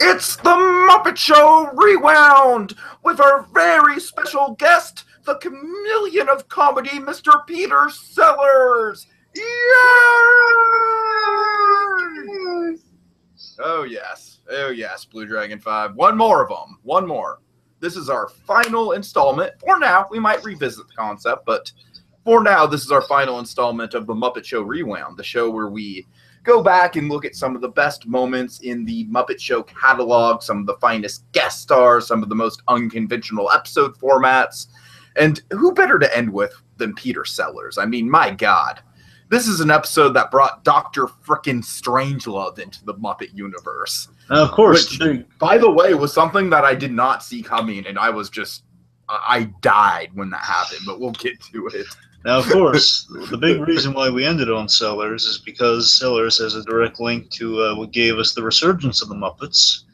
It's the Muppet Show Rewound with our very special guest, the chameleon of comedy, Mr. Peter Sellers. Yay! Oh yes, BlueDragonFive. One more of them. One more. This is our final installment. For now, we might revisit the concept, but for now, this is our final installment of the Muppet Show Rewound, the show where we go back and look at some of the best moments in the Muppet Show catalog, some of the finest guest stars, some of the most unconventional episode formats. And who better to end with than Peter Sellers? I mean, my God. This is an episode that brought Dr. Frickin' Strangelove into the Muppet universe. Of course. Which, by the way, was something that I did not see coming, and I was just... I died when that happened, but we'll get to it. Now, of course, the big reason why we ended on Sellers is because Sellers has a direct link to what gave us the resurgence of the Muppets.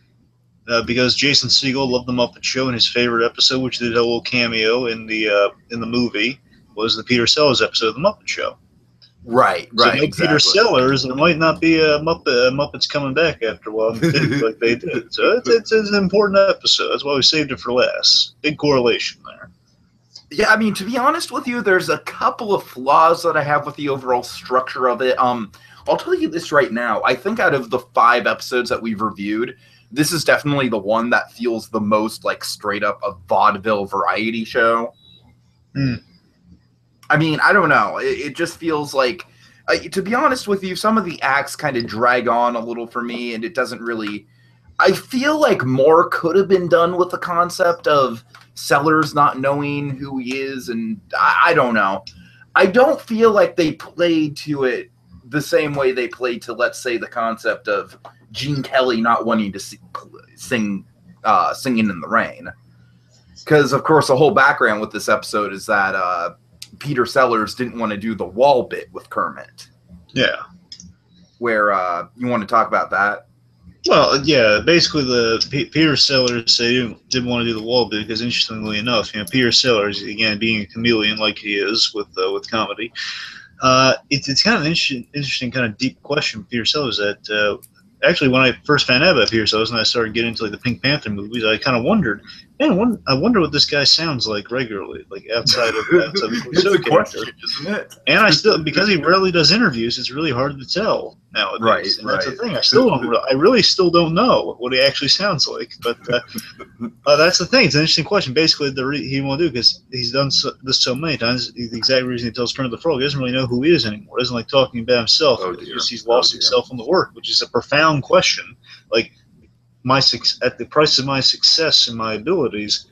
Because Jason Segel loved the Muppet Show, and his favorite episode, which did a little cameo in the movie, was the Peter Sellers episode of the Muppet Show. Right, so right. No exactly. Peter Sellers, there might not be a Muppets coming back after a while, like they did. So it's an important episode. That's why we saved it for last. Big correlation there. Yeah, I mean, to be honest with you, there's a couple of flaws that I have with the overall structure of it. I'll tell you this right now. I think out of the 5 episodes that we've reviewed, this is definitely the one that feels the most like straight up a vaudeville variety show. I mean, I don't know. It just feels like, to be honest with you, some of the acts kind of drag on a little for me, and it doesn't really... I feel like more could have been done with the concept of Sellers not knowing who he is, and I don't know. I don't feel like they played to it the same way they played to, let's say, the concept of Gene Kelly not wanting to sing Singing in the Rain. Because, of course, the whole background with this episode is that Peter Sellers didn't want to do the wall bit with Kermit. Yeah. Where, you want to talk about that? Well, yeah, basically Peter Sellers didn't want to do the wall bit because, interestingly enough, Peter Sellers, again, being a chameleon like he is with comedy, it's kind of an interesting kind of deep question for Peter Sellers that actually when I first found out about Peter Sellers and I started getting into like the Pink Panther movies, I kind of wondered, man, I wonder what this guy sounds like regularly, like outside of the Clouseau character. Isn't it? And I still, because he rarely does interviews, it's really hard to tell nowadays. Right, and that's the thing. I really still don't know what he actually sounds like. But that's the thing. It's an interesting question. Basically, he won't do because he's done this so many times. The exact reason he tells Kermit the Frog, he doesn't really know who he is anymore. He doesn't like talking about himself. Because he's lost himself in the work, which is a profound question. Like, at the price of my success and my abilities,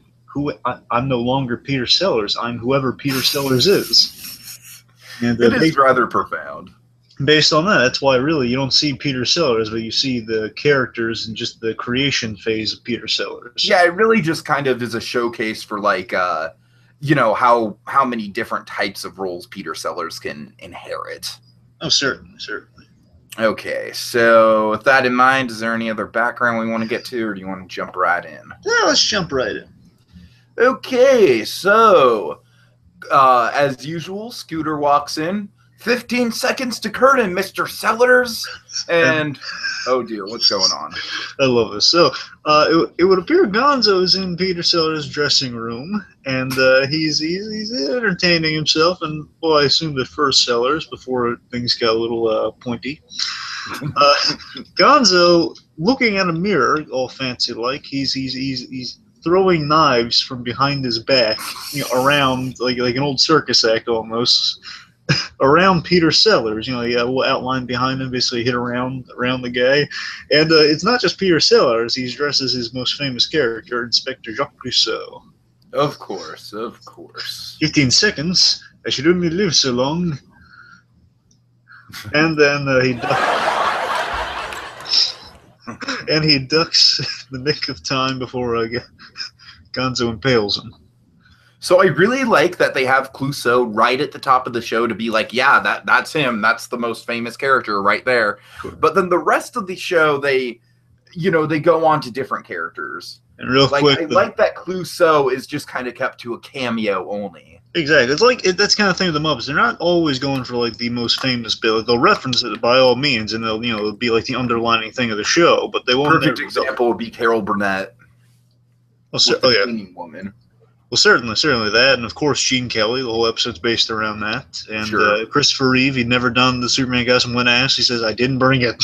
I'm no longer Peter Sellers. I'm whoever Peter Sellers is. And it is rather profound. Based on that, that's why really you don't see Peter Sellers, but you see the characters and just the creation phase of Peter Sellers. Yeah, it really just kind of is a showcase for like, how many different types of roles Peter Sellers can inherit. Oh, certainly. Okay, so with that in mind, is there any other background we want to get to, or do you want to jump right in? Yeah, let's jump right in. Okay, so, as usual, Scooter walks in. 15 seconds to curtain, Mr. Sellers. And, oh dear, what's going on? I love this. So, it would appear Gonzo is in Peter Sellers' dressing room, and he's entertaining himself, and, well, I assumed at first Sellers, before things got a little pointy. Gonzo, looking at a mirror, all fancy-like, he's throwing knives from behind his back, around, like an old circus act almost, around Peter Sellers. He will outline behind him, basically hit around the guy. And it's not just Peter Sellers. He's dressed as his most famous character, Inspector Jacques Clouseau. Of course. 15 seconds. I should only live so long. And then he ducks the nick of time before Gonzo impales him. So I really like that they have Clouseau right at the top of the show to be like, yeah, that's him. That's the most famous character right there. But then the rest of the show, they go on to different characters. And real quick, I like that Clouseau is just kind of kept to a cameo only. Exactly. It's like that's kind of thing with the Muppets. They're not always going for like the most famous bit. They'll reference it by all means, and they'll it'll be like the underlining thing of the show. But they won't. Perfect example would be Carol Burnett. Well, the cleaning woman. Well, certainly that, and of course Gene Kelly. The whole episode's based around that. And sure. Christopher Reeve, he'd never done the Superman got some wet ass. He says, "I didn't bring it."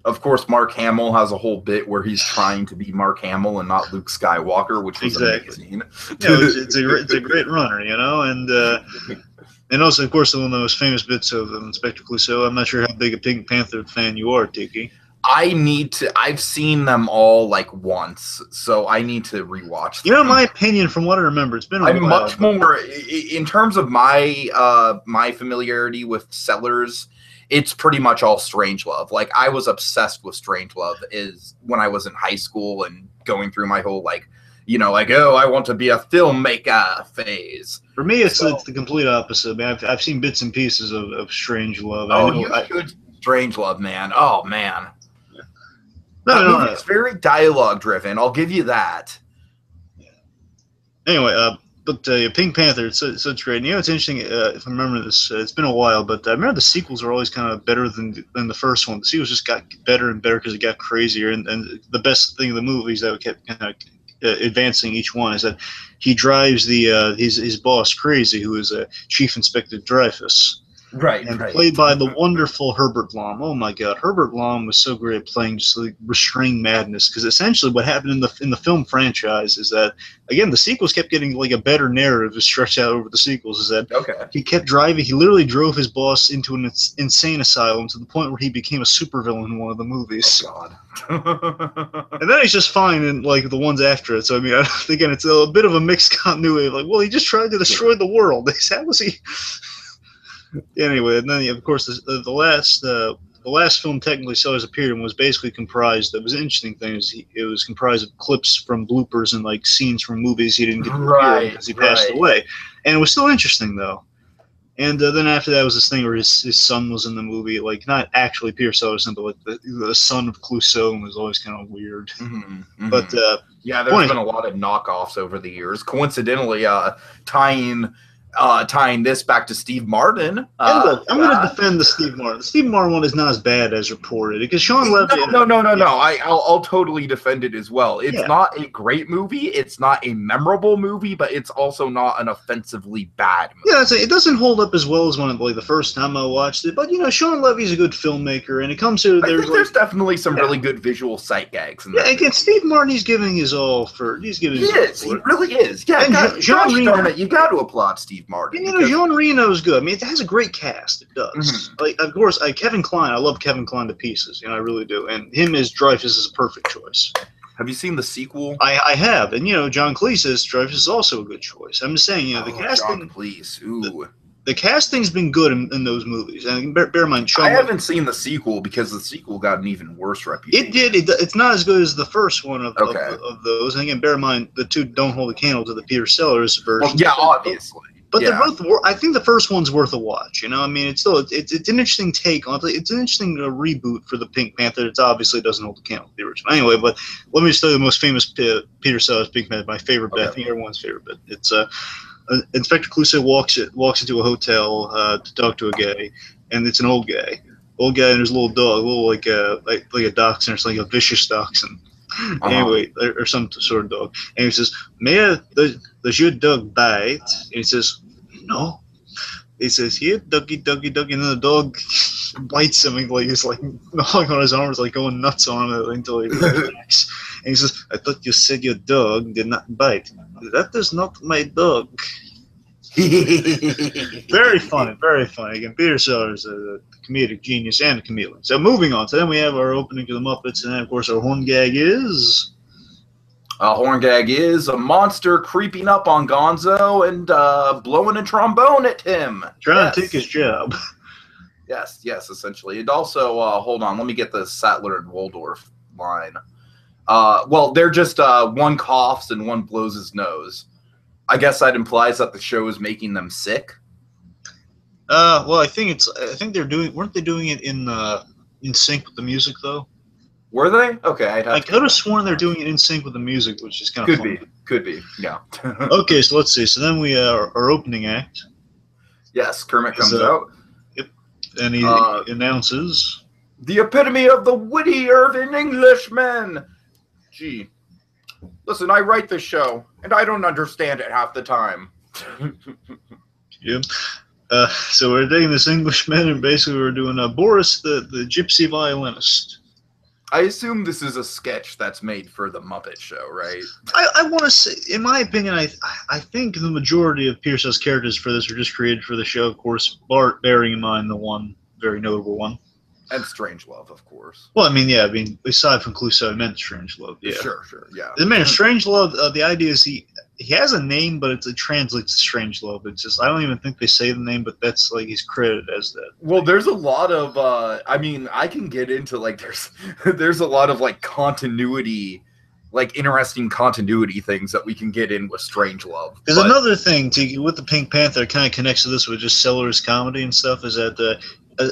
Of course, Mark Hamill has a whole bit where he's trying to be Mark Hamill and not Luke Skywalker, which was amazing. It's a great runner, and also, of course, one of the most famous bits of Inspector Clouseau. I'm not sure how big a Pink Panther fan you are, Tiki. I've seen them all like once, so I need to rewatch them. My opinion, from what I remember, it's been a while. I'm much more, in terms of my my familiarity with Sellers, it's pretty much all Strangelove. Like, I was obsessed with Strangelove when I was in high school and going through my whole, oh, I want to be a filmmaker phase. For me, it's the complete opposite. I mean, I've seen bits and pieces of Strangelove. Oh, you should Strangelove, man. Oh, man. No, it's very dialogue-driven. I'll give you that. Yeah. Anyway, but Pink Panther, it's great. And, it's interesting, if I remember this, it's been a while, but I remember the sequels are always kind of better than the first one. The sequels just got better and better because it got crazier. And the best thing of the movies that kept kind of advancing each one is that he drives his boss crazy, who is Chief Inspector Dreyfus. Right, and played by the wonderful Herbert Blom. Oh my God, Herbert Blom was so great at playing just like restrained madness. Because essentially, what happened in the film franchise is that, again, the sequels kept getting like a better narrative to stretch out over the sequels. Is that he kept driving? He literally drove his boss into an insane asylum to the point where he became a supervillain in one of the movies. Oh God. And then he's just fine in like the ones after it. So I mean, again, it's a bit of a mixed continuity. Like, well, he just tried to destroy the world. How was he? Anyway, and then of course the last film technically Sellers appeared in was basically comprised. That was an interesting thing. It was comprised of clips from bloopers and like scenes from movies he didn't get to appear because he passed away, and it was still interesting though. And then after that was this thing where his son was in the movie, like not actually Peter Sellers, but like the son of Clouseau, and was always kind of weird. Mm-hmm, mm-hmm. But yeah, there's been a lot of knockoffs over the years. Coincidentally, tying this back to Steve Martin. I'm going to defend the Steve Martin. The Steve Martin one is not as bad as reported because Sean Levy. No. I'll totally defend it as well. It's not a great movie. It's not a memorable movie, but it's also not an offensively bad movie. Yeah, it doesn't hold up as well as one of the first time I watched it. But Sean Levy's a good filmmaker, and it comes to there's definitely some really good visual sight gags. Again, Steve Martin, he's giving his all for. He really is. Yeah, gosh darn it, you got to applaud Steve Martin. Jean Reno is good. I mean, it has a great cast. It does. Mm-hmm. Like, of course, Kevin Kline. I love Kevin Kline to pieces. I really do. And him as Dreyfus is a perfect choice. Have you seen the sequel? I have. And John Cleese as Dreyfus is also a good choice. I'm just saying, the casting. John Cleese. Ooh. The casting's been good in those movies. And bear in mind, I haven't seen the sequel because the sequel got an even worse reputation. It did. It's not as good as the first one of those. And again, bear in mind, the two don't hold a candle to the Peter Sellers version. Well, yeah, obviously. But they're both. I think the first one's worth a watch. I mean, it's still it's an interesting take on it. It's an interesting reboot for the Pink Panther. It obviously doesn't hold the candle to the original. Anyway, but let me just tell you the most famous Peter Sellers Pink Panther. My favorite bit. I think everyone's favorite bit. It's Inspector Clouseau walks into a hotel to talk to a guy, and it's an old guy. And there's a little dog, like a dachshund, or something, like a vicious dachshund. Anyway, or some sort of dog. And he says, does your dog bite? And he says, no. He says, here, doggy. And then the dog bites him, and he's like gnawing on his arms, like going nuts on him until he relaxes. And he says, I thought you said your dog did not bite. That is not my dog. Very funny, very funny. Again, Peter Sellers is a comedic genius and a chameleon. So moving on. So then we have our opening to the Muppets, and then of course our horn gag is... horn gag is a monster creeping up on Gonzo and blowing a trombone at him. Trying to take his job. Yes, essentially. And also, hold on, let me get the Sattler and Waldorf line. Well, they're just one coughs and one blows his nose. I guess that implies that the show is making them sick. Well, I think they're doing. Weren't they doing it in sync with the music though? Were they? Okay, I could have sworn they're doing it in sync with the music, which is kind of fun. Could be, yeah. Okay, so let's see. So then we our opening act. Yes, Kermit comes out. Yep, and he announces the epitome of the witty Irving Englishman. Gee, listen, I write this show, and I don't understand it half the time. Yep. So we're taking this Englishman, and basically we're doing Boris, the gypsy violinist. I assume this is a sketch that's made for the Muppet Show, right? I want to say, in my opinion, I think the majority of Pierce's characters for this are just created for the show. Of course, Bart bearing in mind the one very notable one. And Strangelove, of course. Well, I mean, yeah, aside from Clouseau, I meant Strangelove, yeah. Sure, yeah. The man, Strangelove, the idea is he has a name, but it translates to Strangelove. It's just, I don't even think they say the name, but that's, like, he's credited as that. Well, there's a lot of, I mean, I can get into, like, there's a lot of, like, continuity, like, interesting continuity things that we can get in with Strangelove. There's another thing, Tiki, with the Pink Panther that kind of connects to this with just Sellers comedy and stuff, is that,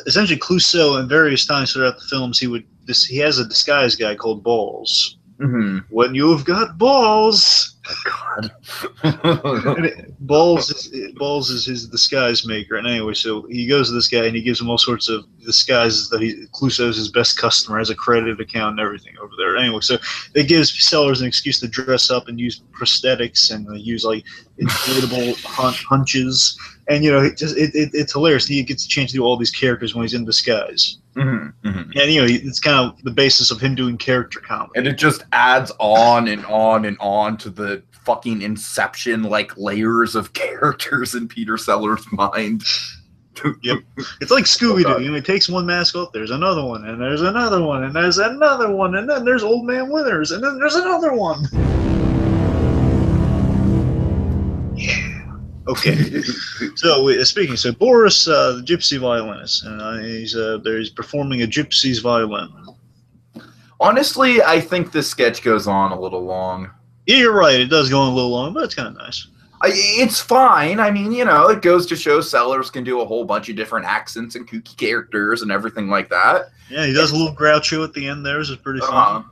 essentially, Clouseau, in various times throughout the films, he has a disguise guy called Balls. Mm-hmm. When you've got balls, God. Balls is his disguise maker, and anyway, so he goes to this guy and he gives him all sorts of disguises that Clouseau's his best customer, has a credited account and everything over there. Anyway, so it gives sellers an excuse to dress up and use prosthetics and use like inflatable hunches. And, you know, it's hilarious. He gets a chance to do all these characters when he's in disguise. Mm-hmm, mm-hmm. And, you know, it's kind of the basis of him doing character comedy. And it just adds on and on and on to the fucking Inception, like, layers of characters in Peter Sellers' mind. Yep. It's like Scooby-Doo. You know, he takes one mask off, there's another one, and there's another one, and there's another one, and then there's Old Man Withers, and then there's another one. Yeah. Okay. So so Boris, the gypsy violinist, and he's performing a gypsy's violin. Honestly, I think this sketch goes on a little long. Yeah, you're right. It does go on a little long, but it's kind of nice. It's fine. I mean, you know, it goes to show Sellers can do a whole bunch of different accents and kooky characters and everything like that. Yeah, he does a little Groucho at the end there, which is pretty fun.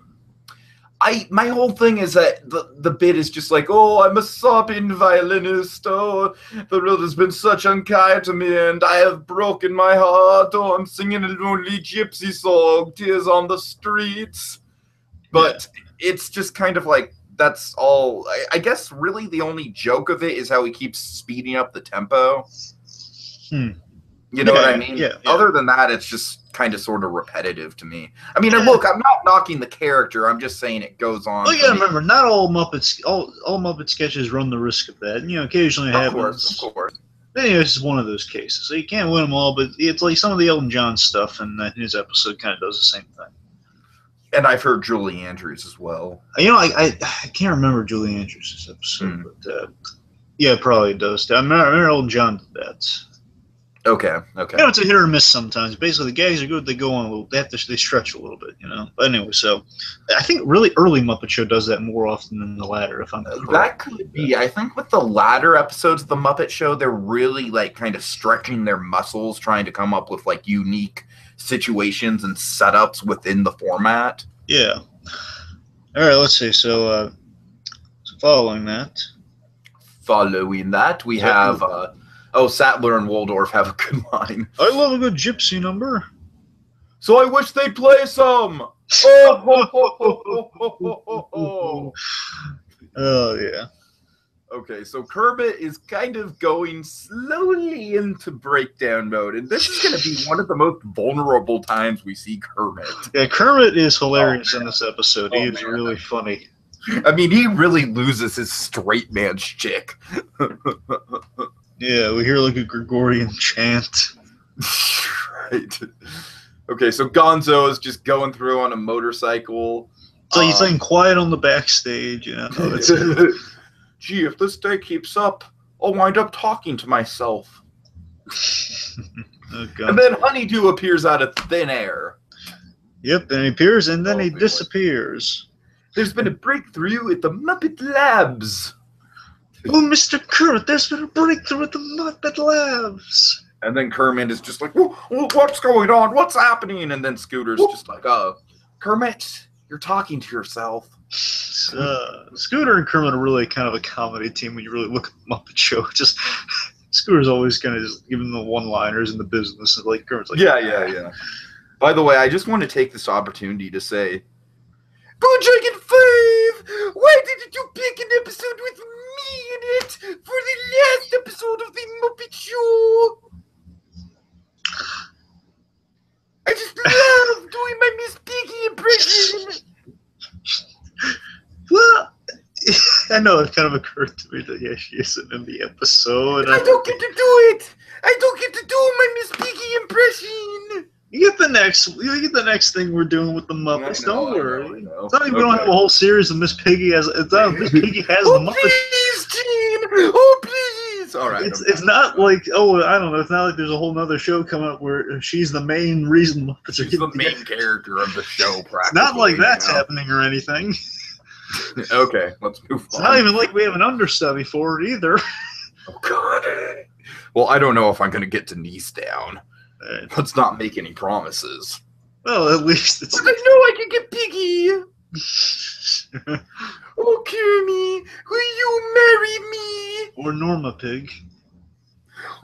My whole thing is that the bit is just like, oh, I'm a sobbing violinist. Oh, the world has been such unkind to me, and I have broken my heart. Oh, I'm singing a lonely gypsy song, tears on the streets. But it's just kind of like, that's all. I guess really the only joke of it is how he keeps speeding up the tempo. You know what I mean? Yeah. Other than that, it's just kind of sort of repetitive to me. I mean, and look, I'm not knocking the character. I'm just saying it goes on. Well, you gotta remember, not all Muppet sketches run the risk of that. You know, occasionally it happens. Of course. Anyway, this is one of those cases. So you can't win them all, but it's like some of the Elton John stuff, and his episode kind of does the same thing. And I've heard Julie Andrews as well. You know, I can't remember Julie Andrews' episode, but yeah, it probably does. I remember Elton John did that. Okay. You know, it's a hit or miss sometimes. Basically, the gags are good. They go on a little. They stretch a little bit, you know. But anyway, so I think really early Muppet Show does that more often than the latter. If I'm correct. That could be. I think with the latter episodes of the Muppet Show, they're really like kind of stretching their muscles, trying to come up with like unique situations and setups within the format. Yeah. All right. Let's see. So following that, we have. Sattler and Waldorf have a good line. I love a good gypsy number. So I wish they'd play some. Oh, yeah. Okay, so Kermit is kind of going slowly into breakdown mode, and this is going to be one of the most vulnerable times we see Kermit. Yeah, Kermit is hilarious in this episode. He is really funny. I mean, he really loses his straight man shtick. Yeah, we hear like a Gregorian chant. Right. Okay, so Gonzo is just going through on a motorcycle. So he's like quiet on the backstage, you know. Gee, if this day keeps up, I'll wind up talking to myself. And then Honeydew appears out of thin air. Yep, then he appears and then he disappears. There's been a breakthrough at the Muppet Labs. Oh, Mr. Kermit, there's been a breakthrough at the Muppet Labs. And then Kermit is just like, what's going on? What's happening? And then Scooter's just like, Kermit, you're talking to yourself. Scooter and Kermit are really kind of a comedy team when you really look at the Muppet Show. Just Scooter's always kind of just giving the one-liners in the business, and like Kermit's like, yeah. By the way, I just want to take this opportunity to say, BlueDragonFive, why didn't you pick an episode with me in it for the last episode of the Muppet Show? I just love doing my Miss Piggy impression. Well, I know it kind of occurred to me that she isn't in the episode. I don't get to do it. I don't get to do my Miss Piggy impression. You get the next thing we're doing with the Muppets. Don't worry. I know. It's not like we don't have a whole series of Miss Piggy as Miss Piggy has the Muppets. Please, Gene. Oh, please. All right. It's not like I don't know. It's not like there's a whole other show coming up where she's the main reason Muppets are. She's the main character of the show. Practically. It's not like that's happening or anything. Okay, let's move on. It's not even like we have an understudy for it either. Oh God. Well, I don't know if I'm going to get Denise down. Let's not make any promises. Well, at least it's. But I know I can get Piggy. Oh, Kermit, will you marry me? Or Norma Pig.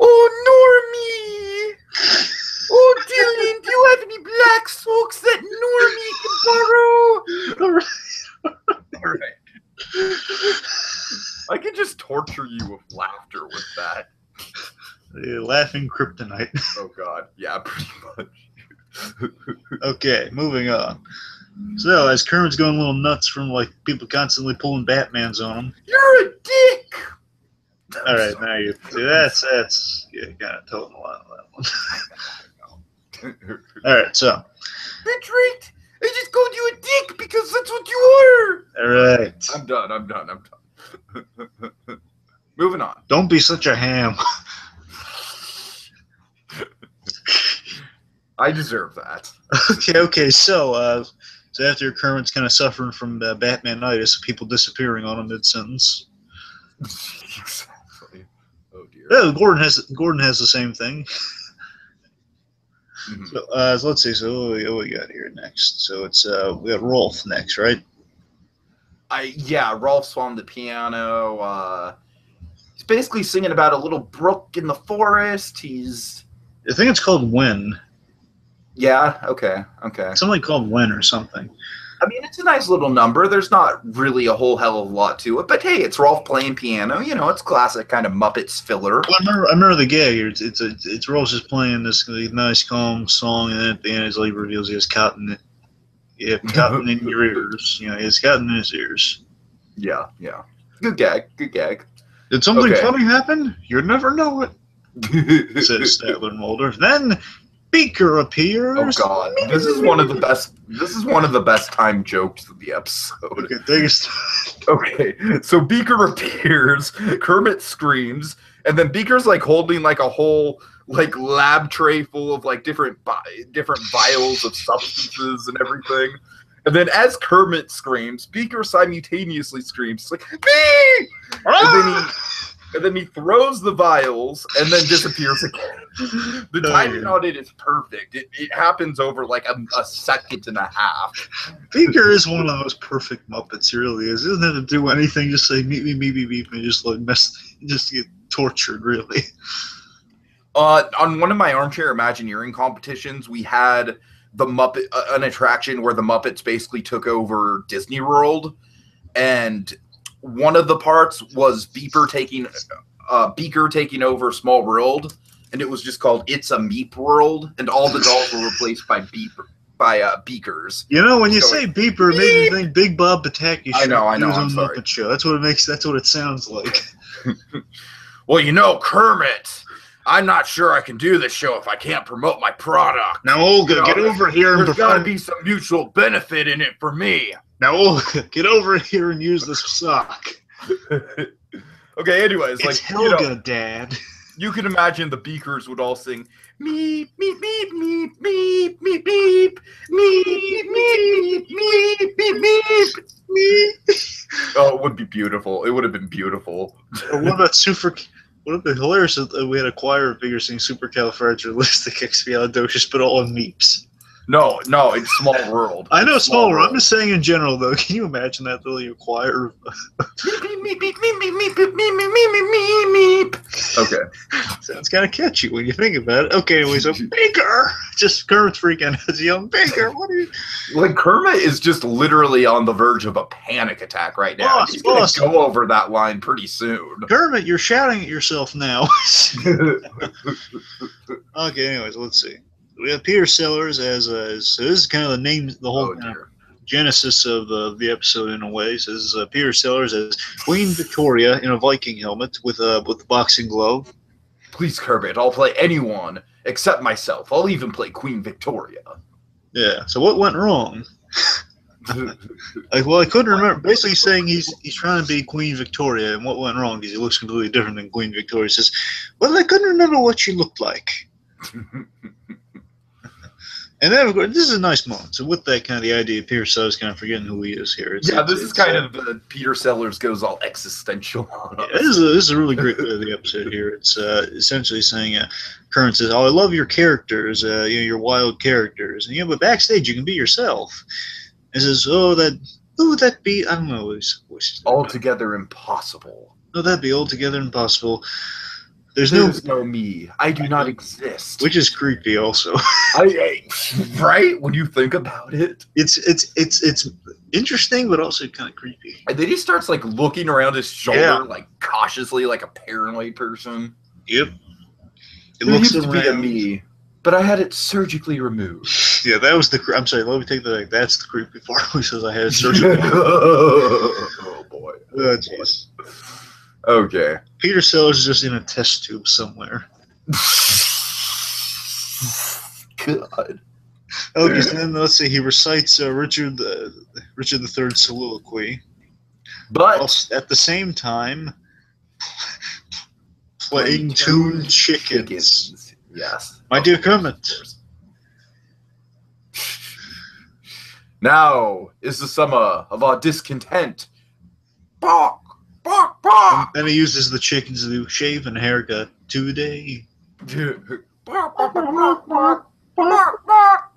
Oh, Normie. Oh, Dylan, do you have any black socks that Normie can borrow? All right. All right. I could just torture you with laughter with that. The laughing kryptonite. Oh God, yeah, pretty much. Okay, moving on. So, as Kermit's going a little nuts from like people constantly pulling Batmans on him. You're a dick. All right, now you see that's kind of toting a lot on that one. All right, so. That's right. I just called you a dick because that's what you are. All right. I'm done. Moving on. Don't be such a ham. I deserve that. Okay. So after Kermit's kind of suffering from Batmanitis, people disappearing on him mid-sentence. Exactly. Oh dear. Yeah, Gordon has the same thing. Mm-hmm. So let's see. So what we got here next? So it's we got Rolf next, right? Rolf's on the piano. He's basically singing about a little brook in the forest. I think it's called When. Yeah. Okay. Something called When or something. I mean, it's a nice little number. There's not really a whole hell of a lot to it, but hey, it's Rolf playing piano. You know, it's classic kind of Muppets filler. Well, I remember the gag here. It's Rolf just playing this nice, calm song, and then at the end, he reveals he has cotton. You have cotton in your ears. You know, he has cotton in his ears. Yeah. Good gag. Did something funny happen? You'd never know it. Says Statler and Mulder. Then Beaker appears. Oh God, this is one of the best timed jokes of the episode. Okay, so Beaker appears, Kermit screams, and then Beaker's holding a whole lab tray full of different vials of substances and everything. And then as Kermit screams, Beaker simultaneously screams "Me!" And then he throws the vials and then disappears again. The timing on it is perfect. It happens over a second and a half. Beaker is one of the most perfect Muppets. He really is. He doesn't have to do anything. Just say meet me, and just get tortured. Really. On one of my armchair Imagineering competitions, we had the Muppet an attraction where the Muppets basically took over Disney World, and one of the parts was Beaker taking over Small World, and it was just called "It's a Meep World," and all the dolls were replaced by Beakers. You know, when you say Beeper, it makes me think Big Bob Pataki. I know. I'm sorry. Muppet Show. That's what it sounds like. Well, you know, Kermit, I'm not sure I can do this show if I can't promote my product. Now, Olga, get over here. There's got to be some mutual benefit in it for me. Now, Olga, get over here and use this sock. Okay, anyways. It's Helga, Dad. You can imagine the Beakers would all sing, meep, meep, meep, meep, meep, meep, meep, meep, meep, meep, meep, meep, meep. Oh, it would be beautiful. It would have been beautiful. What about Would have been hilarious if we had a choir of Beaker singing Supercalifragilisticexpialidocious, but all in meeps. No, it's Small World. I know Small World. I'm just saying in general, though. Can you imagine that, though? You choir. Okay. Sounds kind of catchy when you think about it. Okay, anyway, so Beaker! Just Kermit's freaking out. He's yelling, Beaker, what are you... Like, Kermit is just literally on the verge of a panic attack right now. He's going to go over that line pretty soon. Kermit, you're shouting at yourself now. Okay, anyways, let's see. We have Peter Sellers as so this is kind of the name, the whole genesis of the episode in a way. So this is Peter Sellers as Queen Victoria in a Viking helmet with the boxing glove. Please, Kermit, I'll play anyone except myself. I'll even play Queen Victoria. Yeah. So what went wrong? Well, I couldn't remember. Basically, saying he's trying to be Queen Victoria, and what went wrong is he looks completely different than Queen Victoria. He says, "Well, I couldn't remember what she looked like." And then, of course, this is a nice moment. So with that kind of the idea, Peter Sellers kind of forgetting who he is here. This is kind of Peter Sellers goes all existential. Yeah, this is a really great bit of the episode here. It's essentially saying, Kermit says, "Oh, I love your characters, your wild characters, and but backstage you can be yourself." And says, "Oh, who would that be? I don't know." Altogether impossible. No, that'd be altogether impossible. There's no me. I do not exist. Which is creepy, also. Right? When you think about it, it's interesting, but also kind of creepy. And then he starts like looking around his shoulder, like cautiously, like a paranoid person. Yep. It looks to be a me, but I had it surgically removed. Yeah, that was the. I'm sorry. Let me take that back. That's the creepy part. He says I had it surgically. Oh boy. Oh jeez. Okay. Peter Sellers is just in a test tube somewhere. God. Okay, so then let's see. He recites Richard III's soliloquy, but at the same time playing tuned chickens. Yes. My dear Kermit. Now is the summer of our discontent. Bark! Bark! Bark! And then he uses the chickens to shave and haircut today. Bark! Bark! Bark! Bark! Bark! Bark!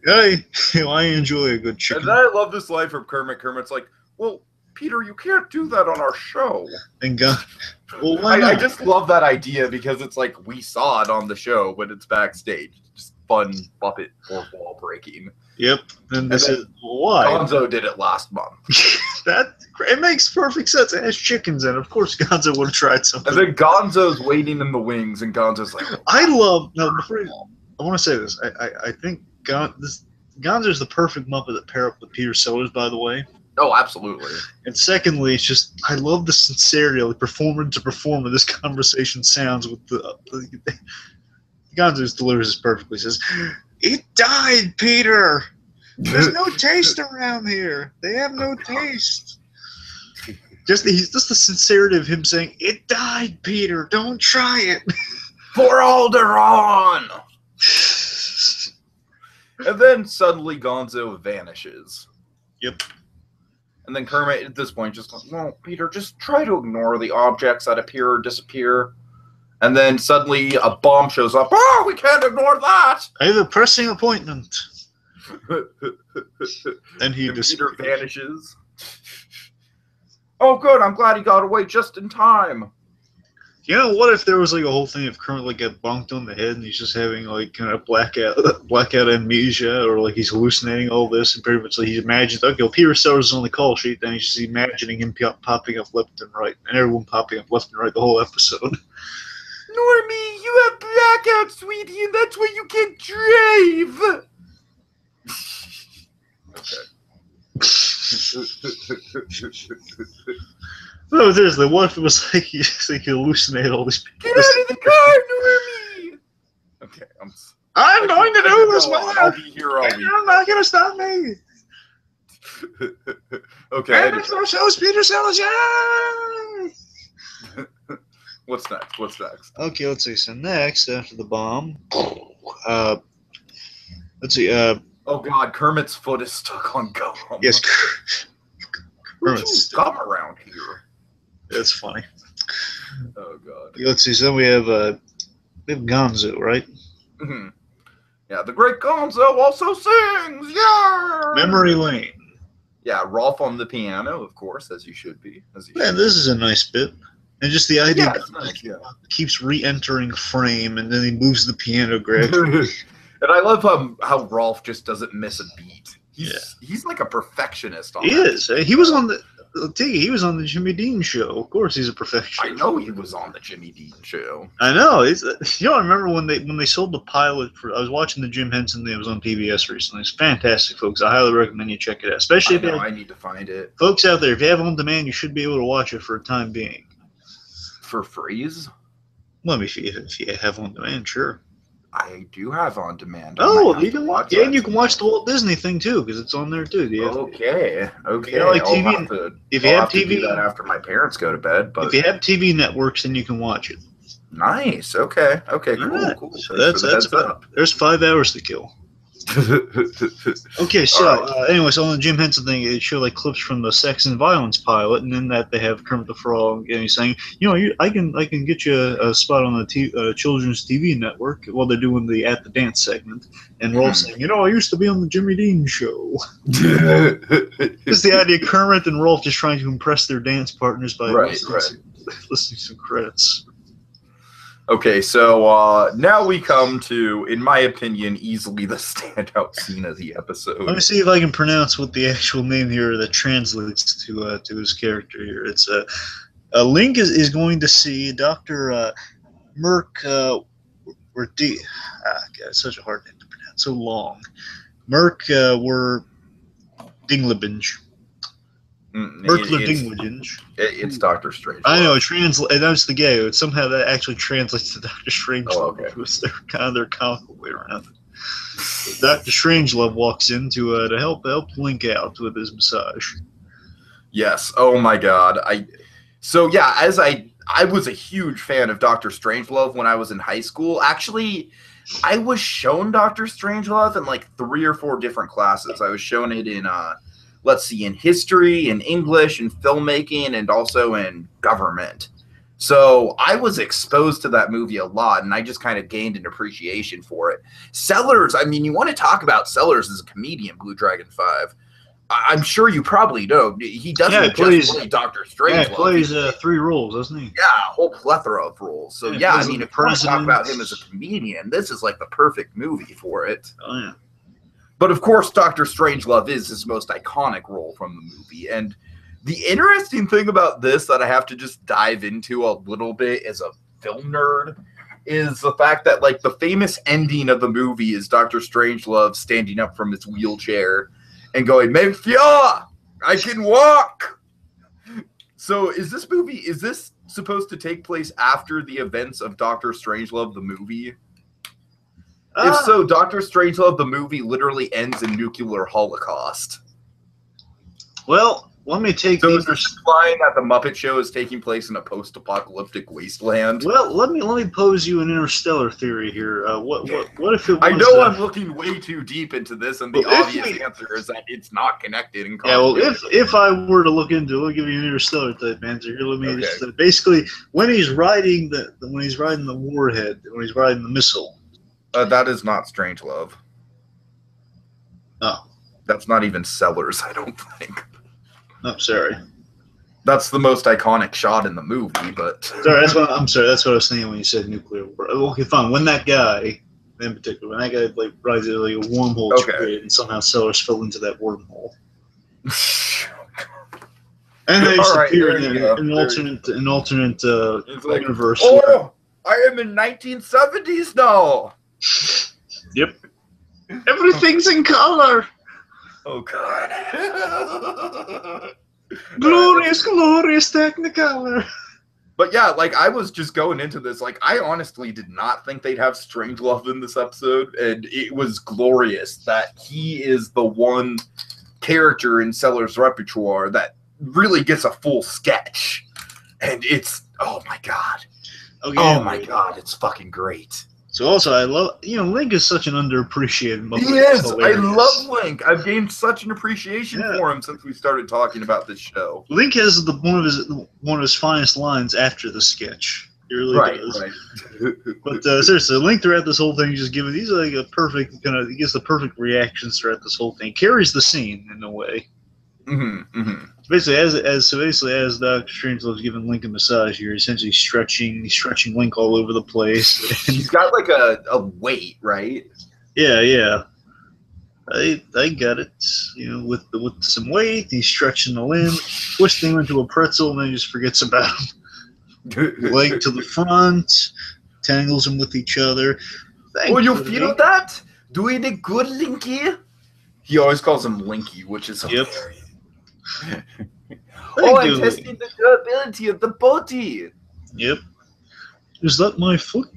Hey, I enjoy a good chicken. And I love this line from Kermit. Kermit's like, "Well, Peter, you can't do that on our show." And well, why not? I just love that idea because it's like we saw it on the show, but it's backstage. Just fun Muppet fourth wall breaking. Yep. And this is why Gonzo did it last month. It makes perfect sense. It has chickens in it. Of course, Gonzo would have tried something. And then Gonzo's waiting in the wings, and Gonzo's like, I want to say this. I think Gonzo's the perfect Muppet to pair up with Peter Sellers, by the way. Oh, absolutely. And secondly, it's just, I love the sincerity of the performer to performer this conversation sounds with Gonzo delivers this perfectly. He says, "It died, Peter. There's no taste around here. They have no taste." He's just the sincerity of him saying, "It died, Peter. Don't try it." For Alderaan! And then suddenly Gonzo vanishes. Yep. And then Kermit at this point just goes, "Well, Peter, just try to ignore the objects that appear or disappear." And then suddenly a bomb shows up. "Oh, we can't ignore that!" I have a pressing appointment. And Peter vanishes. "Oh, good. I'm glad he got away just in time." You know, what if there was like a whole thing of Kermit like got bonked on the head and he's just having like kind of blackout amnesia, or like he's hallucinating all this and pretty much like he imagines, okay, well, Peter Sellers is on the call sheet, then he's just imagining him popping up left and right, and everyone popping up left and right the whole episode. "Normie, you have blackout, sweetie, and that's why you can't drive." No, seriously, what if it was like he just like hallucinated all these people? "Get out of the car, Normie!" Okay, I'm going to do this, man. I'll be here all week. You're not going to stop me. Okay. And it shows Peter Sellers, yeah! What's next? Okay, let's see. So next, after the bomb, let's see. Oh God, Kermit's foot is stuck on gum. Yes, Kermit's gum around here. That's funny. Oh God. Let's see. So we have Gonzo, right? Mm-hmm. Yeah, the great Gonzo also sings. Yeah. Memory Lane. Yeah, Rolf on the piano, of course, as you should be. Man, this is a nice bit. And just the idea it's nice, keeps re-entering frame, and then he moves the piano gradually. And I love how Rolf just doesn't miss a beat. He's like a perfectionist on He is. He was on the Jimmy Dean show. Of course, he's a perfectionist. I know he was on the Jimmy Dean show. I know. I remember when they sold the pilot for. I was watching the Jim Henson thing. It was on PBS recently. It's fantastic, folks. I highly recommend you check it out. Especially I need to find it. Folks out there, if you have on demand, you should be able to watch it for a time being. For freeze? Well, if you have on demand, sure. I do have on demand. Oh, you can watch. Yeah, and you can watch the Walt Disney thing too, because it's on there too. Okay. Like TV, if you have TV, do that after my parents go to bed. But if you have TV networks, then you can watch it. Nice. Okay. Cool. Right. Cool. So that's about. There's 5 hours to kill. Okay, so anyway, so on the Jim Henson thing, it showed like clips from the Sex and Violence pilot, and then that they have Kermit the Frog, and he's saying, I can get you a spot on the children's TV network while they're doing the At the Dance segment, and Rolf saying, I used to be on the Jimmy Dean show. It's the idea of Kermit and Rolf just trying to impress their dance partners by listening to some credits. Okay, so now we come to, in my opinion, easily the standout scene of the episode. Let me see if I can pronounce what the actual name here that translates to his character here. It's Link is going to see Dr. Merc. God, it's such a hard name to pronounce. So long. Merc were Dinglebinge. It's Doctor Strange. I know, that's the gay. Somehow that actually translates to Doctor Strangelove. Oh, okay. It was their comical way around it. Dr. Strangelove walks in to help Link out with his massage. Yes. Oh my God. I was a huge fan of Doctor Strangelove when I was in high school. Actually, I was shown Doctor Strangelove in like 3 or 4 different classes. I was shown it in in history, in English, in filmmaking, and also in government. So I was exposed to that movie a lot, and I just kind of gained an appreciation for it. Sellers, I mean, you want to talk about Sellers as a comedian, BlueDragonFive. I'm sure you probably know. He doesn't just play Doctor Strange. Yeah, he plays 3 roles, doesn't he? Yeah, a whole plethora of roles. So yeah, I mean, if you want to talk about him as a comedian, this is like the perfect movie for it. Oh, yeah. But of course, Dr. Strangelove is his most iconic role from the movie. And the interesting thing about this that I have to just dive into a little bit as a film nerd is the fact that, like, the famous ending of the movie is Dr. Strangelove standing up from his wheelchair and going, "Monsieur, I can walk!" So is this supposed to take place after the events of Dr. Strangelove, the movie? If so, Doctor Strangelove, the movie, literally ends in nuclear holocaust. Well, let me take So is this implying that the Muppet Show is taking place in a post-apocalyptic wasteland? Well, let me pose you an interstellar theory here. What if it was... I know I'm looking way too deep into this, and the obvious answer is that it's not connected. If I were to look into it, I'll give you an interstellar type answer here. Let me just, basically, when he's riding the warhead, when he's riding the missile. That is not Strangelove. Oh. That's not even Sellers, I don't think. Oh, sorry. That's the most iconic shot in the movie, but... Sorry, that's what I was saying when you said nuclear war. Okay, fine. When that guy, in particular, like rides like a wormhole trade, and somehow Sellers fell into that wormhole. And they disappear in an alternate universe. Oh, I am in 1970s now! Yep. Everything's in color. Oh God. Glorious Technicolor. But yeah, like, I was just going into this, like, I honestly did not think they'd have Strangelove in this episode, and it was glorious that he is the one character in Sellers' repertoire that really gets a full sketch. And it's, oh my God. Oh my God, it's fucking great. So also, I love, Link is such an underappreciated Muppet. He is. I love Link. I've gained such an appreciation for him since we started talking about this show. Link has one of his finest lines after the sketch. He really does. Right. But seriously, Link throughout this whole thing, he's like a perfect he gives the perfect reactions throughout this whole thing. Carries the scene in a way. Basically, as Dr. Strangelove's giving Link a massage here, essentially he's stretching Link all over the place. He's got like a weight, right? Yeah. I got it. With some weight, he's stretching the limb, twisting him into a pretzel, and then he just forgets about him. Leg to the front, tangles them with each other. You feel that? Doing it good, Linky? He always calls him Linky, which is hilarious. I'm testing the durability of the body. Yep. Is that my foot?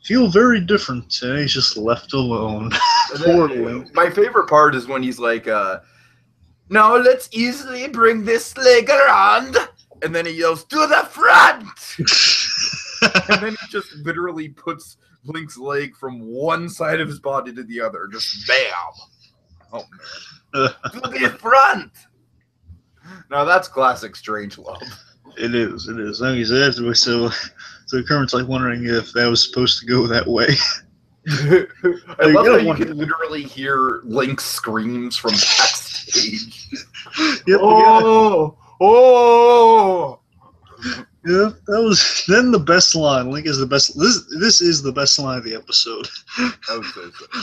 Feel very different. And he's just left alone. Poor Link. My favorite part is when he's like, now let's easily bring this leg around. And then he yells, to the front! And then he just literally puts Link's leg from one side of his body to the other. Just bam! Oh, man. To the front! Now that's classic Strangelove. It is. Like you said, so Kermit's like wondering if that was supposed to go that way. I love how you can literally hear Link's screams from backstage. Yep, Yeah, that was then the best line. Link is the best. This is the best line of the episode.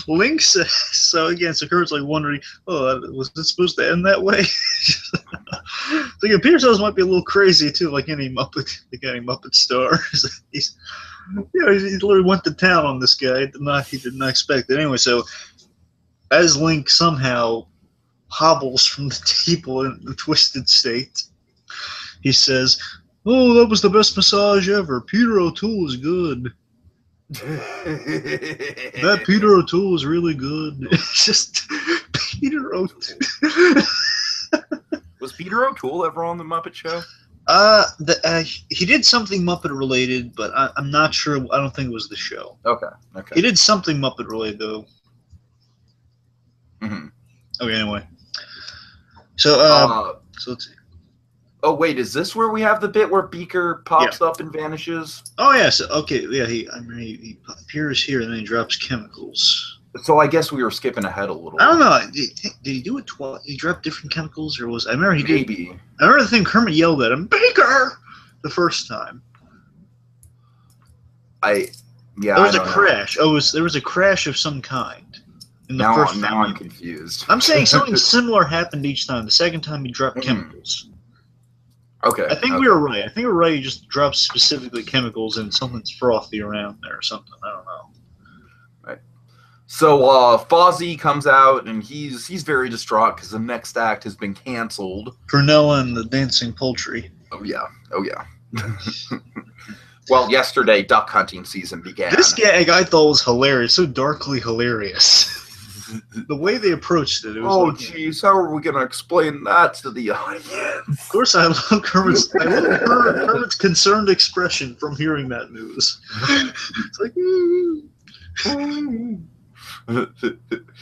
Link says, so Kermit's like wondering, was it supposed to end that way? So Peter Sellers might be a little crazy too, like any Muppet star. He literally went to town on this guy. He did not expect it. Anyway, so as Link somehow hobbles from the table in the twisted state, he says, "Oh, that was the best massage ever. Peter O'Toole is good. That Peter O'Toole is really good." It's just Peter O'Toole. Was Peter O'Toole ever on the Muppet Show? He did something Muppet related, but I'm not sure. I don't think it was the show. Okay. He did something Muppet related though. Okay. Anyway, so let's see. Oh wait, is this where we have the bit where Beaker pops up and vanishes? Oh yes. Okay. Yeah. He appears here and then he drops chemicals. So I guess we were skipping ahead a little. I don't know. Did he do it twice? He dropped different chemicals, or was I remember he did? Maybe. I remember the thing Kermit yelled at him, "Beaker!" the first time. There was a crash. There was a crash of some kind. In the first time. Now I'm confused. I'm saying something similar happened each time. The second time he dropped chemicals. Okay. I think we were right. He just dropped specifically chemicals and something's frothy around there or something. I don't know. Right. So Fozzie comes out and he's very distraught because the next act has been canceled. Prunella and the Dancing Poultry. Oh yeah. Well, yesterday duck hunting season began. This gag I thought was hilarious, so darkly hilarious. The way they approached it, was jeez, how are we going to explain that to the audience? Of course, I love Kermit's concerned expression from hearing that news. It's like,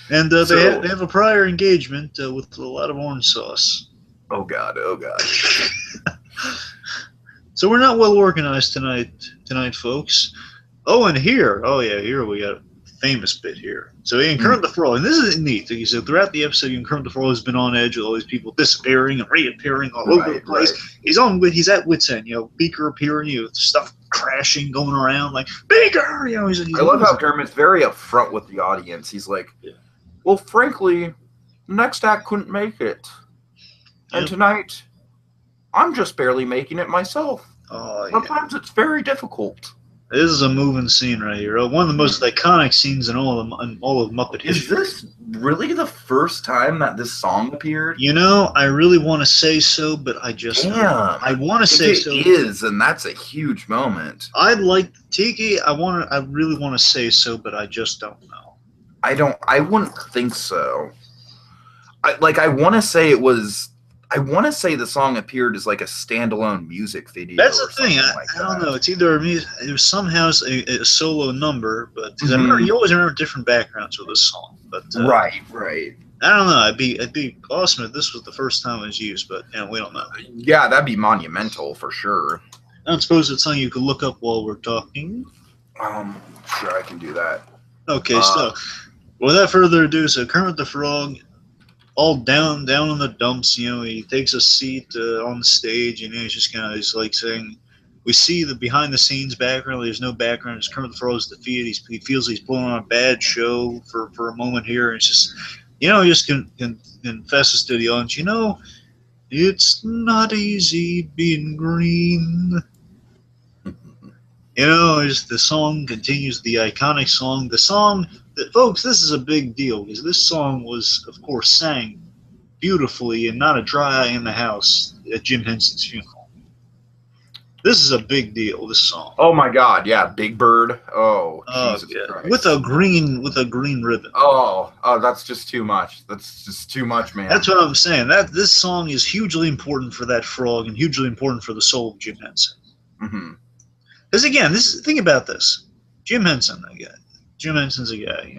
And they have a prior engagement with a lot of orange sauce. Oh God. So we're not well organized tonight, folks. And here we got a famous bit here. So Kermit the Frog, and this is neat. So throughout the episode, Kermit the Frog has been on edge with all these people disappearing and reappearing all over the place. Right. He's at wit's end. Beaker appearing, stuff crashing, going around like Beaker. I love how Kermit's very upfront with the audience. He's like, well, frankly, the next act couldn't make it, and tonight, I'm just barely making it myself. Sometimes it's very difficult. This is a moving scene right here. One of the most iconic scenes in all of Muppet history. Is this really the first time that this song appeared? I really want to say so, but I just I want to say so. It is, and that's a huge moment. I'd like Tiki. I really want to say so, but I just don't know. I wouldn't think so. I want to say it was. I want to say the song appeared as like a standalone music video. That's the thing. I don't know. It's either it was somehow a solo number, but I remember you always remember different backgrounds with this song. But right. I don't know. It'd be awesome if this was the first time it was used, but we don't know. Yeah, that'd be monumental for sure. I don't suppose it's something you could look up while we're talking. Sure, I can do that. Okay, so without further ado, so Kermit the Frog, all down in the dumps. He takes a seat on the stage, and he's just kind of like saying, we see the behind the scenes background. There's no background. It's Kermit the Frog's defeated. He feels he's pulling on a bad show for a moment here. And it's just, he just confesses to the audience, it's not easy being green. The song continues, the iconic song. The song, folks, this is a big deal because this song was, of course, sang beautifully and not a dry eye in the house at Jim Henson's funeral. This is a big deal, this song. Oh my God, yeah, Big Bird. Oh, Jesus Christ. With a green ribbon. Oh, that's just too much. That's just too much, man. That's what I'm saying. This song is hugely important for that frog and hugely important for the soul of Jim Henson. Mm-hmm. Because again, think about this. Jim Henson, Jim Henson's a guy.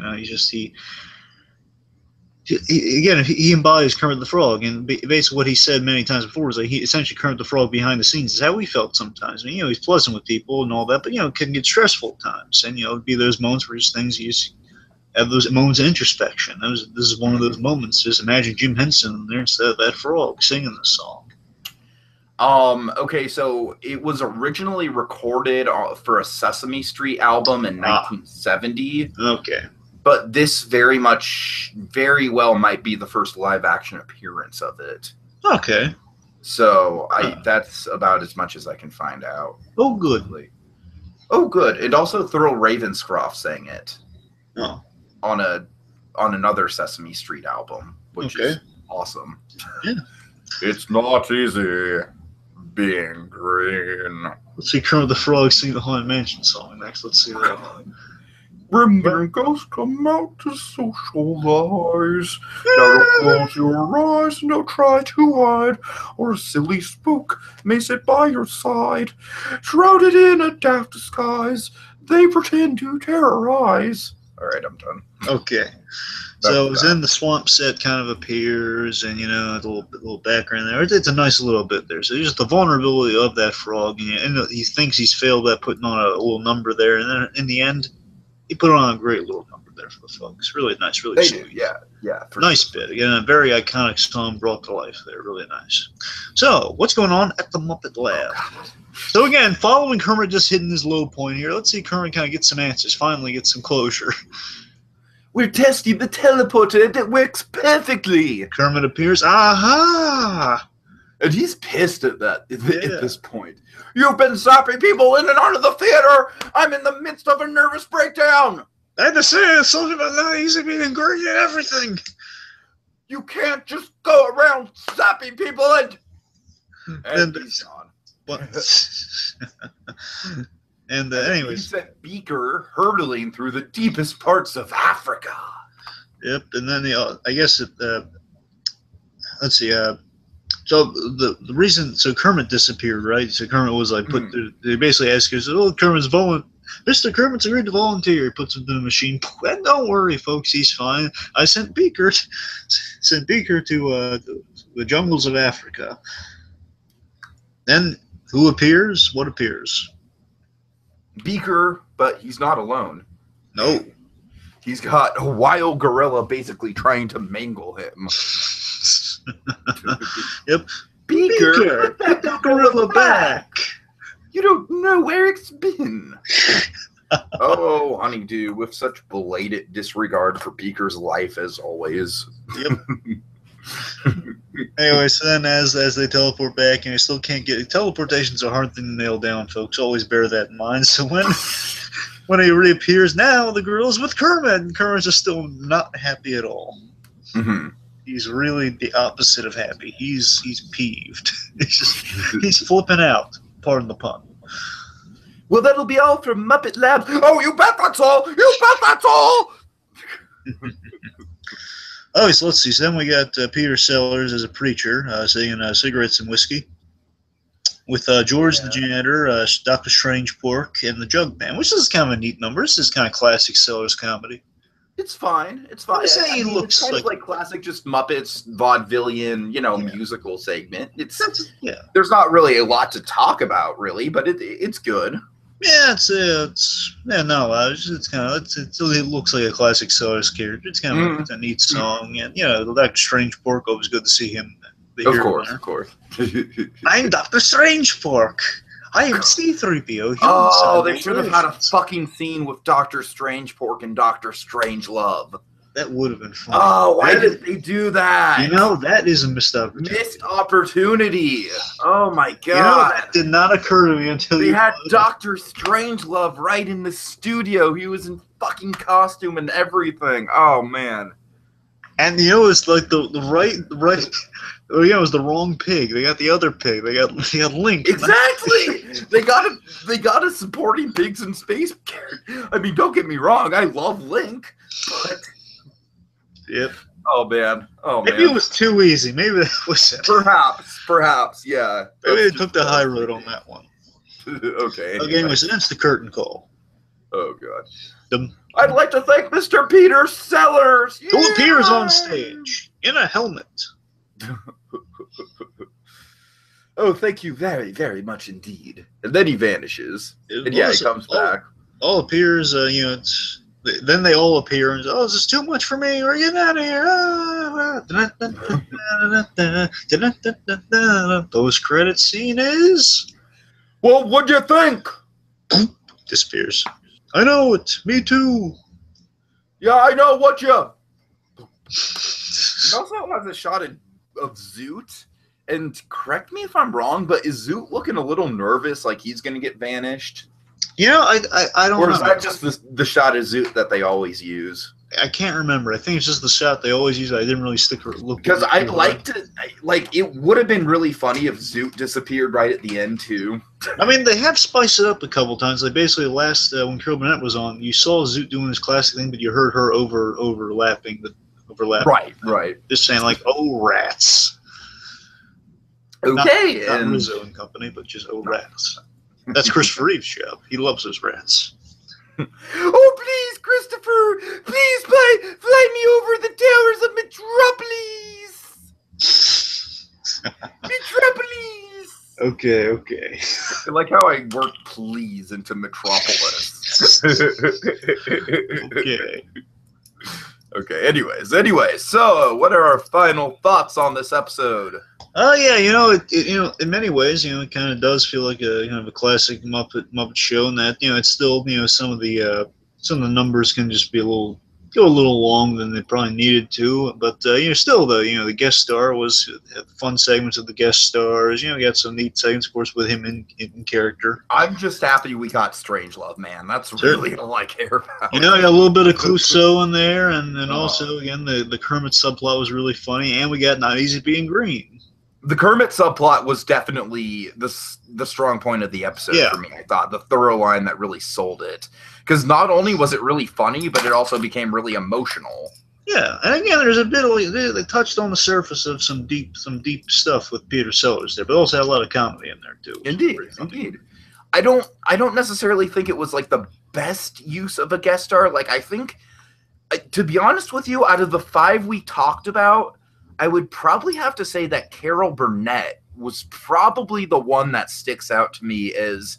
He embodies Kermit the Frog, and basically what he said many times before is he essentially Kermit the Frog behind the scenes is how we felt sometimes. He's pleasant with people and all that, but it can get stressful at times, and it'd be those moments where just things you just have those moments of introspection. This is one of those moments. Just imagine Jim Henson there instead of that frog singing this song. Okay, so it was originally recorded for a Sesame Street album in 1970. Okay. But this very well might be the first live action appearance of it. Okay. So that's about as much as I can find out. Oh, good. Oh, good. And also Thurl Ravenscroft sang it. Oh. On another Sesame Street album, which is awesome. Yeah. It's not easy being green. Let's see Kermit the Frog sing the Haunted Mansion song next. Let's see that. Remember, ghosts come out to socialize. Now don't close your eyes, no try to hide, or a silly spook may sit by your side. Shrouded in a daft disguise, they pretend to terrorize. All right, I'm done. Okay. So then the swamp set kind of appears, and a little background there. It's a nice little bit there. So just the vulnerability of that frog, and he thinks he's failed by putting on a little number there, and then in the end, he put on a great little number there for the folks. Really nice, really sweet. Yeah. Nice bit. Again, a very iconic song brought to life there. Really nice. So, what's going on at the Muppet Lab? So again, following Kermit just hitting his low point here, let's see Kermit kind of get some answers, finally get some closure. We're testing the teleporter and it works perfectly. Kermit appears. Aha! And he's pissed at that at this point. You've been zapping people in and out of the theater. I'm in the midst of a nervous breakdown. I had to say something about not easy being green and everything. You can't just go around zapping people and he's gone. And anyways, he sent Beaker hurtling through the deepest parts of Africa. Yep, and then I guess let's see. So the reason, so Kermit disappeared, right? So Kermit was like they basically asked us, "Oh, Mr. Kermit's agreed to volunteer." He puts him in the machine. And don't worry, folks, he's fine. I sent Beaker to the jungles of Africa. Then who appears? What appears? Beaker, but he's not alone. No. He's got a wild gorilla basically trying to mangle him. Yep. Beaker, put that gorilla back. You don't know where it's been. Oh, honeydew, with such blatant disregard for Beaker's life as always. Yep. Anyway, so then as they teleport back, and you still can't get teleportation's a hard thing to nail down, folks. Always bear that in mind. So when he reappears, now the gorilla's with Kermit, and Kermit's just still not happy at all. Mm-hmm. He's really the opposite of happy. He's peeved. He's flipping out. Pardon the pun. Well, that'll be all from Muppet Lab. Oh, you bet that's all. You bet that's all. Oh, so let's see. So then we got Peter Sellers as a preacher singing cigarettes and whiskey with George the janitor, Dr. Strange Pork, and the Jug Man, which is kind of a neat number. This is kind of classic Sellers comedy. It's fine. It's fine. I'm saying he looks it's kind of like classic, just Muppets vaudevillian, musical segment. There's not really a lot to talk about, really, but it's good. Yeah, it's kind of it looks like a classic Source character. It's kind of like a neat song, and like Strange Pork. Always good to see him. Of course. I'm Dr. Strange Pork. I am C-3PO. Oh, they should have had a fucking scene with Dr. Strange Pork and Dr. Strangelove. That would have been fun. Oh, why did they do that? That is a missed opportunity. Missed opportunity. Oh my god. That did not occur to me until they had Dr. Strangelove right in the studio. He was in fucking costume and everything. Oh man. And it's like the right. Oh yeah, it was the wrong pig. They got the other pig. They got Link. Exactly. they got a supporting pigs in space character. I mean, don't get me wrong. I love Link, but yep. Oh man. Maybe it was too easy. Maybe that was it. Perhaps. Yeah. Maybe they took the high road on that one. Okay. Anyway, so that's the curtain call. Oh god. I'd like to thank Mr. Peter Sellers, who appears on stage in a helmet. Oh, thank you very, very much indeed. And then he vanishes. And he comes back. All appears, then they all appear and is this too much for me? We're getting out of here. Post-credit scene is... Well, what'd you think? Disappears. I know it. Me too. Yeah, I know what you... It also has a shot of Zoot. And correct me if I'm wrong, but is Zoot looking a little nervous, like he's going to get vanished? I don't know. Or is that just the shot of Zoot that they always use? I can't remember. I think it's just the shot they always use. I didn't really look. Because I'd like to, it would have been really funny if Zoot disappeared right at the end, too. I mean, they have spiced it up a couple times. Like, basically, last, when Carol Burnett was on, you saw Zoot doing this classic thing, but you heard her overlapping. Right. Just saying, like, oh, rats. Okay. Not Rizzo and company, but just oh, rats. That's Christopher Reeve's job. He loves those rats. Oh, please, Christopher! Please fly me over the towers of Metropolis! Metropolis! Okay. I like how I work please into Metropolis. Okay, anyways, so what are our final thoughts on this episode? Oh yeah, in many ways, it kind of does feel like a classic Muppet Show, in that it's still some of the numbers can just be go a little long than they probably needed to, but still though the guest star was fun segments of the guest stars. We got some neat segments, of course, with him in character. I'm just happy we got Strangelove, man. That's really all I care about. I got a little bit of Clouseau in there, and also again the Kermit subplot was really funny, and we got Not Easy Being Green. The Kermit subplot was definitely the strong point of the episode for me, I thought. The thorough line that really sold it. Because not only was it really funny, but it also became really emotional. Yeah, and again, there's a bit of... They touched on the surface of some deep stuff with Peter Sellers there, but also had a lot of comedy in there, too. Indeed. I don't necessarily think it was, like, the best use of a guest star. Like, I think, to be honest with you, out of the 5 we talked about, I would probably have to say that Carol Burnett was probably the one that sticks out to me as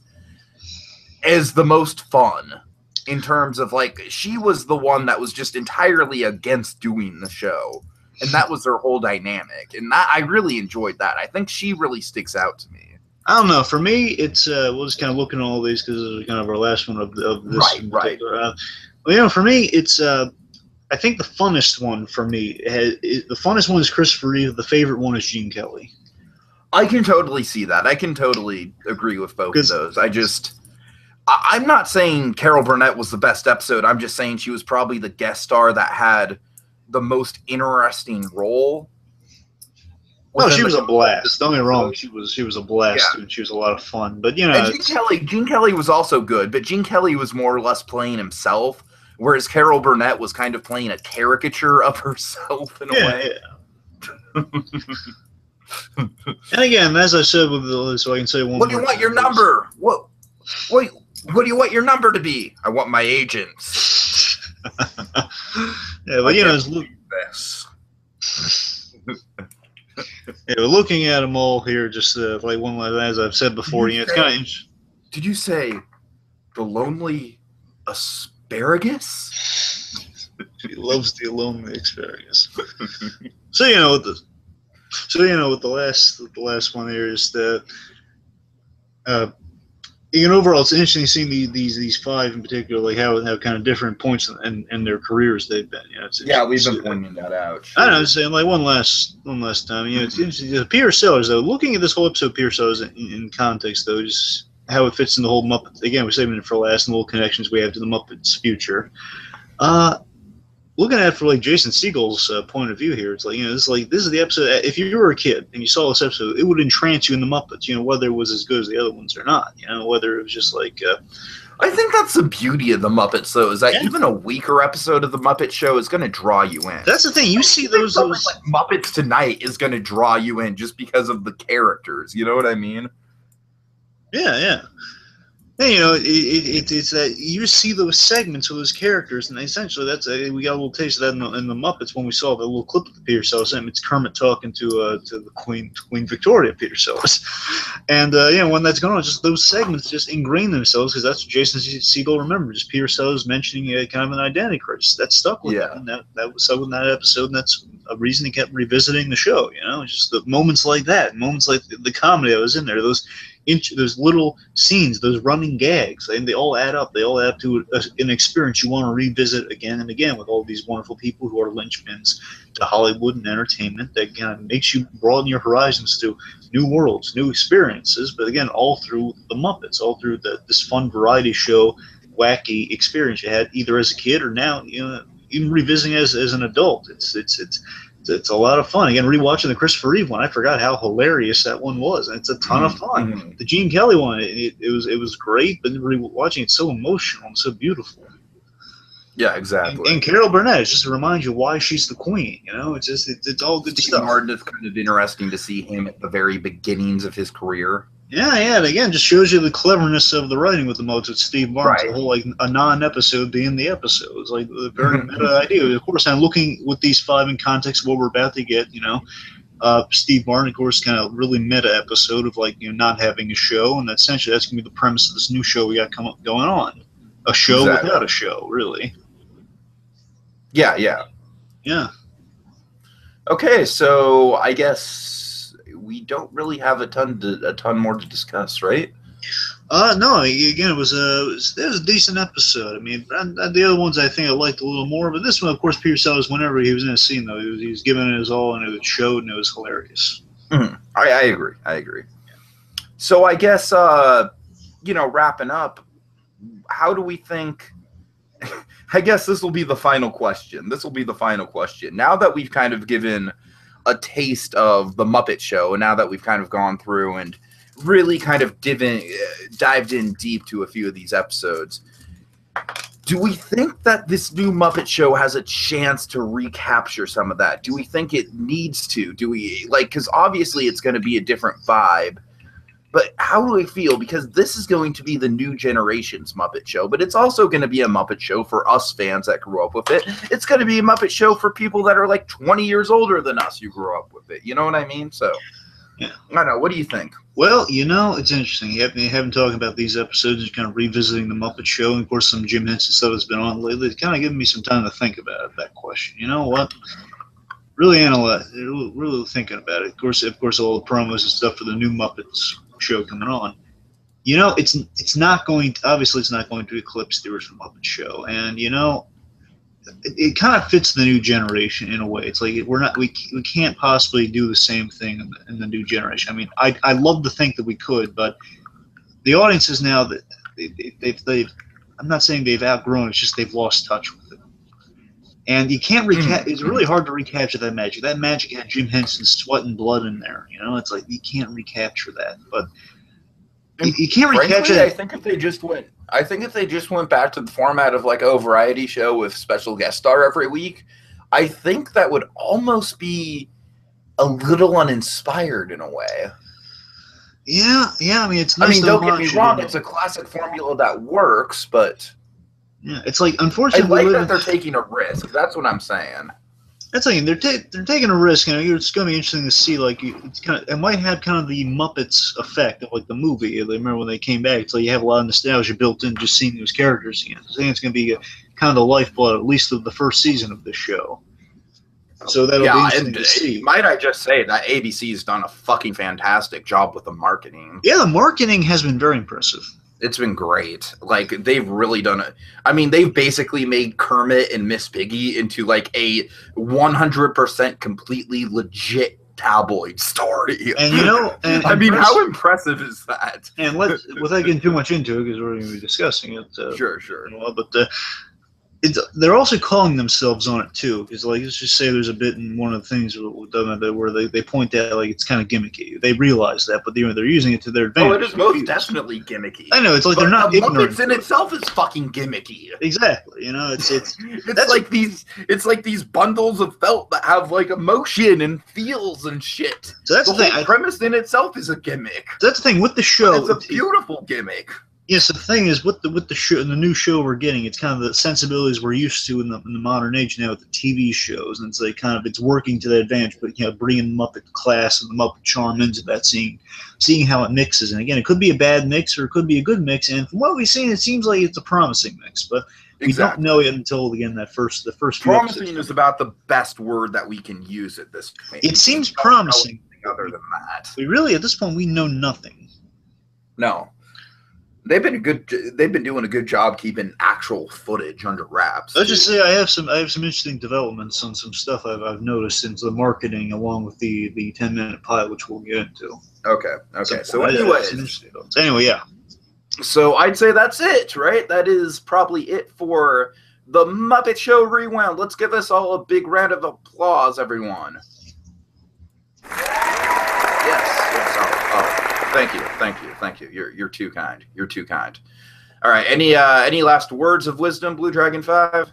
the most fun, in terms of, like, she was the one that was just entirely against doing the show, and that was their whole dynamic, and I really enjoyed that. I think she really sticks out to me. I don't know. For me, it's we'll just kind of looking at all these because it was kind of our last one of this. Right. For me, it's I think the funnest one for me, the funnest one is Christopher Reeve. The favorite one is Gene Kelly. I can totally see that. I can totally agree with both of those. I'm not saying Carol Burnett was the best episode. I'm just saying she was probably the guest star that had the most interesting role. No, she was a blast. Don't get me wrong. She was a blast, and she was a lot of fun. But and Gene Kelly was also good, but Gene Kelly was more or less playing himself. Whereas Carol Burnett was kind of playing a caricature of herself in a way. Yeah. And again, as I said, so I can say one more. What do you want your number? What do you want your number to be? I want my agents. Yeah, but you know, it's this. Yeah, but looking at them all here, just like one as I've said before, you know, it's kind of interesting. Did you say the lonely asparagus? He loves the lonely asparagus. So you know, with the last one here is that. You know, overall, it's interesting seeing these five in particular, like how kind of different points in their careers they've been. You know, yeah, we've been pointing that out. Sure. I don't know, saying like one last time. You know, it's interesting. Peter Sellers, though, looking at this whole episode, Peter Sellers in context, though, just how it fits in the whole Muppet. Again, we're saving it for last, and the little connections we have to the Muppets' future. Looking at it from like Jason Segel's point of view here, it's like, you know, this is the episode. If you were a kid and you saw this episode, it would entrance you in the Muppets. You know, whether it was as good as the other ones or not. You know, whether it was just like. I think that's the beauty of the Muppets, though, is that even a weaker episode of the Muppet Show is going to draw you in. That's the thing. You see those like Muppets Tonight is going to draw you in just because of the characters. You know what I mean? Yeah, yeah. And, you know, it's that you see those segments of those characters, and essentially that's we got a little taste of that in the Muppets when we saw the little clip of the Peter Sellers. It's Kermit talking to the Queen Victoria, Peter Sellers, and you know, when that's going on, just those segments just ingrain themselves because that's what Jason Segel remembers. Just Peter Sellers mentioning kind of an identity crisis that stuck with him, and that was so in that episode, and that's a reason he kept revisiting the show. You know, just the moments like that, moments like the comedy that was in there, those little scenes, those running gags, and they all add up. They all add up to an experience you want to revisit again and again with all these wonderful people who are linchpins to Hollywood and entertainment that kind of makes you broaden your horizons to new worlds, new experiences. But again, all through the Muppets, all through this fun variety show, wacky experience you had either as a kid or now, you know, even revisiting as an adult. It's a lot of fun. Again, rewatching the Christopher Reeve one, I forgot how hilarious that one was. It's a ton of fun. Mm-hmm. The Gene Kelly one, it was great, but rewatching it's so emotional and so beautiful. Yeah, exactly. And Carol Burnett, it's just to remind you why she's the queen. You know, it's just it's all good stuff. Martin, it's kind of interesting to see him at the very beginnings of his career. Yeah, and again, just shows you the cleverness of the writing with the Muppets with Steve Martin. Right. The whole like a non-episode being the episode. It's like a very meta idea. Of course, I'm looking with these five in context of what we're about to get. You know, Steve Martin, of course, kind of really meta episode of like, you know, not having a show, and essentially that's gonna be the premise of this new show we got going on. A show without a show, really. Yeah. Okay, so I guess we don't really have a ton more to discuss, right? No. Again, it was a decent episode. I mean, the other ones I think I liked a little more, but this one, of course, Peter Sellers, whenever he was in a scene, though, he was giving it his all, and it showed, and it was hilarious. Mm-hmm. I agree. So I guess you know, wrapping up, how do we think? I guess this will be the final question. Now that we've kind of given a taste of the Muppet Show, and now that we've kind of gone through and really kind of dived in deep to a few of these episodes, do we think that this new Muppet Show has a chance to recapture some of that? Do we think it needs to? Do we, like, because obviously it's going to be a different vibe, but how do we feel? Because this is going to be the new generation's Muppet Show, but it's also going to be a Muppet Show for us fans that grew up with it. It's going to be a Muppet Show for people that are like 20 years older than us who grew up with it. You know what I mean? So, yeah. I don't know. What do you think? Well, you know, it's interesting. You have been talking about these episodes and kind of revisiting the Muppet Show, and of course some Jim Henson stuff that's been on lately. It's kind of given me some time to think about that question. You know what? Really analyze, really thinking about it. Of course, all the promos and stuff for the new Muppets show coming on. You know, it's not going to eclipse the original Muppet Show, and you know, it kind of fits the new generation in a way. It's like we can't possibly do the same thing in the new generation. I mean, I love to think that we could, but the audiences now that they've I'm not saying they've outgrown. It's just they've lost touch with it, and you can't it's really hard to recapture that magic. That magic had Jim Henson's sweat and blood in there. You know, it's like you can't recapture that, but. You can't recapture that. I think if they just went back to the format of like a variety show with special guest star every week, I think that would almost be a little uninspired in a way. Yeah. I mean, it's nice. I mean, don't get me wrong; it's a classic formula that works, but Yeah, it's like, I unfortunately, like that they're taking a risk. That's what I'm saying. that's like they're taking a risk. You know, it's going to be interesting to see. Like, it's kind of, it might have kind of the Muppets effect of like the movie. I remember when they came back, so you have a lot of nostalgia built in just seeing those characters again. I think it's going to be kind of the lifeblood, at least of the first season of this show. So that'll be interesting to see. Might I just say that ABC's done a fucking fantastic job with the marketing. Yeah, the marketing has been very impressive. It's been great. Like, they've really done it. I mean, they've basically made Kermit and Miss Piggy into like a 100% completely legit tabloid story. And you know, I mean, how impressive is that? And without getting too much into it, because we're going to be discussing it. Sure. In a while, but they're also calling themselves on it too, because like, let's just say there's a bit in one of the things where they point out like it's kind of gimmicky. They realize that, but they're using it to their advantage. Oh, it is most definitely gimmicky. I know, it's like, they're not the ignorant. Muppets in itself is fucking gimmicky. Exactly, you know, it's like these bundles of felt that have like emotion and feels and shit. So that's the thing. Whole premise in itself is a gimmick. That's the thing with the show. It's a beautiful gimmick. Yes, the thing is with the show, the new show we're getting, it's kind of the sensibilities we're used to in the modern age now with the TV shows, and it's like it's working to that advantage. But bringing the Muppet class and the Muppet charm into that, seeing how it mixes, and again, it could be a bad mix or it could be a good mix. And from what we've seen, it seems like it's a promising mix, but we don't know it until again the first promising is about the best word that we can use at this point. It seems promising. Other than that, we really at this point we know nothing. No. They've been doing a good job keeping actual footage under wraps. Let's just say I have some interesting developments on some stuff I've noticed into the marketing along with the 10-minute pilot, which we'll get into. Okay. So anyway, yeah. So I'd say that's it, right? That is probably it for the Muppet Show Rewound. Let's give us all a big round of applause, everyone. Thank you. You're too kind. You're too kind. All right. Any last words of wisdom, BlueDragonFive?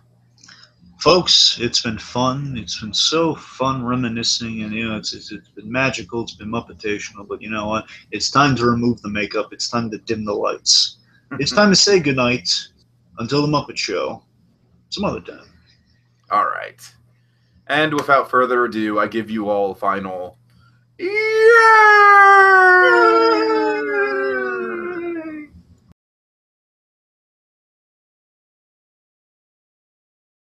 Folks, it's been fun. It's been so fun reminiscing, and it's been magical. It's been Muppetational, but you know what? It's time to remove the makeup. It's time to dim the lights. It's time to say goodnight until the Muppet Show. Some other time. All right. And without further ado, I give you all a final. Yeah!